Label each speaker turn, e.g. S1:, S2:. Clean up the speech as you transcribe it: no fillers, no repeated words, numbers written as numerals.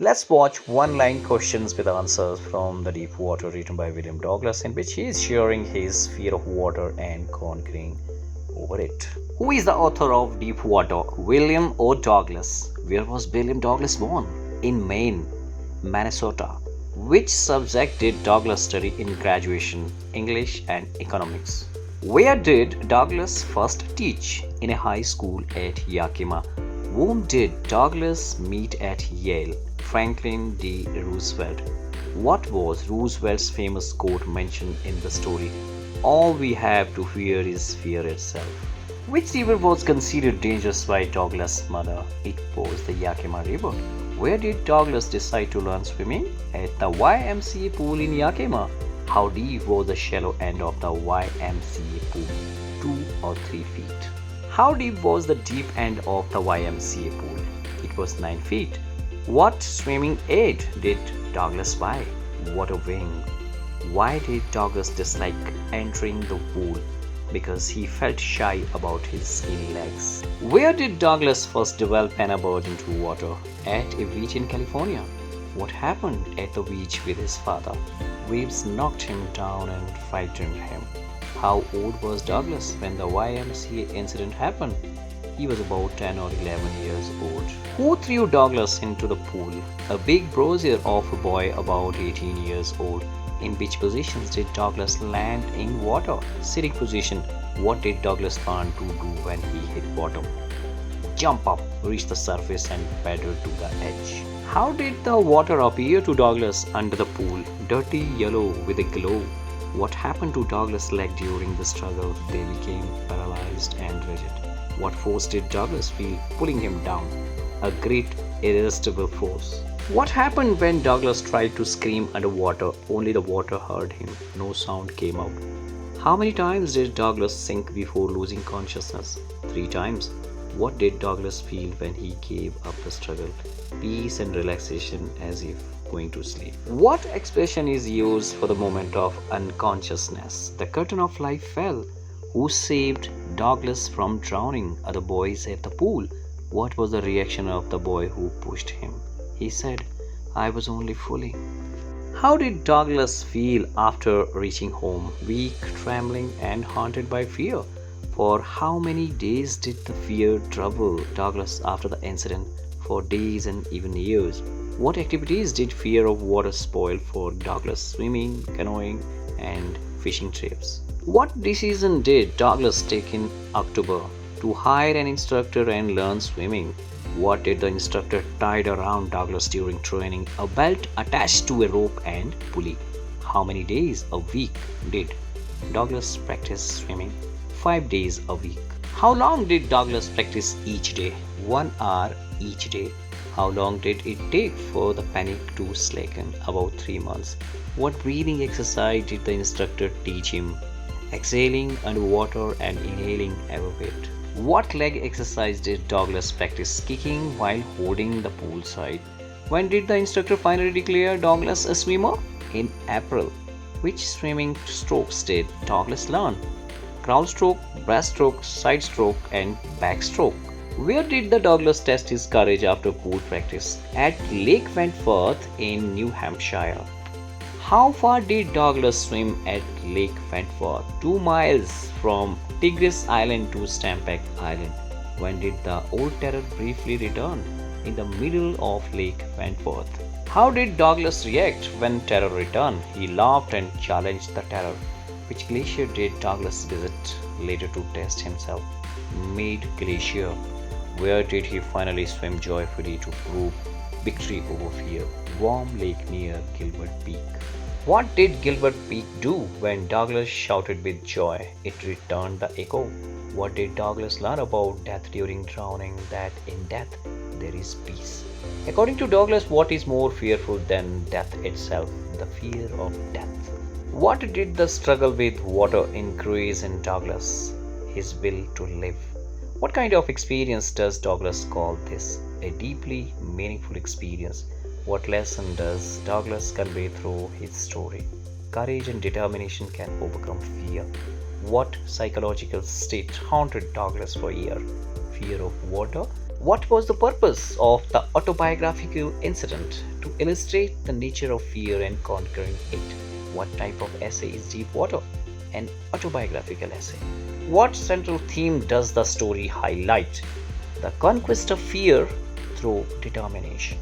S1: Let's watch one line questions with answers from The Deep Water, written by William Douglas, in which he is sharing his fear of water and conquering over it. Who is the author of Deep Water? William O. Douglas. Where was William Douglas born? In Maine, Minnesota. Which subject did Douglas study in graduation? English and economics. Where did Douglas first teach? In a high school at Yakima. Whom did Douglas meet at Yale? Franklin D. Roosevelt. What was Roosevelt's famous quote mentioned in the story? All we have to fear is fear itself. Which river was considered dangerous by Douglas' mother? It was the Yakima River. Where did Douglas decide to learn swimming? At the YMCA pool in Yakima. How deep was the shallow end of the YMCA pool? 2 or 3 feet. How deep was the deep end of the YMCA pool? It was 9 feet. What swimming aid did Douglas buy? Water wing. Why did Douglas dislike entering the pool? Because he felt shy about his skinny legs. Where did Douglas first develop an aversion to water? At a beach in California. What happened at the beach with his father? Waves knocked him down and frightened him. How old was Douglas when the YMCA incident happened? He was about 10 or 11 years old. Who threw Douglas into the pool? A big brother of a boy about 18 years old. In which positions did Douglas land in water? Sitting position. What did Douglas plan to do when he hit bottom? Jump up, reach the surface and paddle to the edge. How did the water appear to Douglas under the pool? Dirty yellow with a glow. What happened to Douglas' leg during the struggle? They became paralyzed and rigid. What force did Douglas feel pulling him down? A great irresistible force. What happened when Douglas tried to scream underwater? Only the water heard him. No sound came out. How many times did Douglas sink before losing consciousness? 3 times. What did Douglas feel when he gave up the struggle? Peace and relaxation, as if going to sleep. What expression is used for the moment of unconsciousness? The curtain of life fell. Who saved Douglas from drowning? Other boys at the pool. What was the reaction of the boy who pushed him? He said, I was only fooling. How did Douglas feel after reaching home? Weak, trembling, and haunted by fear. For how many days did the fear trouble Douglas after the incident? For days and even years. What activities did fear of water spoil for Douglas? Swimming, canoeing, and fishing trips. What decision did Douglas take in October? To hire an instructor and learn swimming. What did the instructor tied around Douglas during training? A belt attached to a rope and pulley. How many days a week did Douglas practice swimming? 5 days a week. How long did Douglas practice each day? 1 hour each day. How long did it take for the panic to slacken? About 3 months. What breathing exercise did the instructor teach him? Exhaling underwater and inhaling above it. What leg exercise did Douglas practice kicking while holding the pool side? When did the instructor finally declare Douglas a swimmer? In April. Which swimming strokes did Douglas learn? Crawl stroke, breaststroke, side stroke, and backstroke. Where did the Douglas test his courage after pool practice? At Lake Wentworth in New Hampshire. How far did Douglas swim at Lake Wentworth? 2 miles from Tigris Island to Stampeck Island. When did the old terror briefly return? In the middle of Lake Wentworth. How did Douglas react when terror returned? He laughed and challenged the terror. Which glacier did Douglas visit later to test himself? Meade Glacier. Where did he finally swim joyfully to prove victory over fear? Warm Lake near Gilbert Peak. What did Gilbert Peak do when Douglas shouted with joy? It returned the echo. What did Douglas learn about death during drowning? That in death there is peace. According to Douglas, what is more fearful than death itself? The fear of death. What did the struggle with water increase in Douglas? His will to live. What kind of experience does Douglas call this? A deeply meaningful experience. What lesson does Douglas convey through his story? Courage and determination can overcome fear. What psychological state haunted Douglas for years? Fear of water, What was the purpose of the autobiographical incident? To illustrate the nature of fear and conquering it. What type of essay is Deep Water? An autobiographical essay. What central theme does the story highlight? The conquest of fear through determination.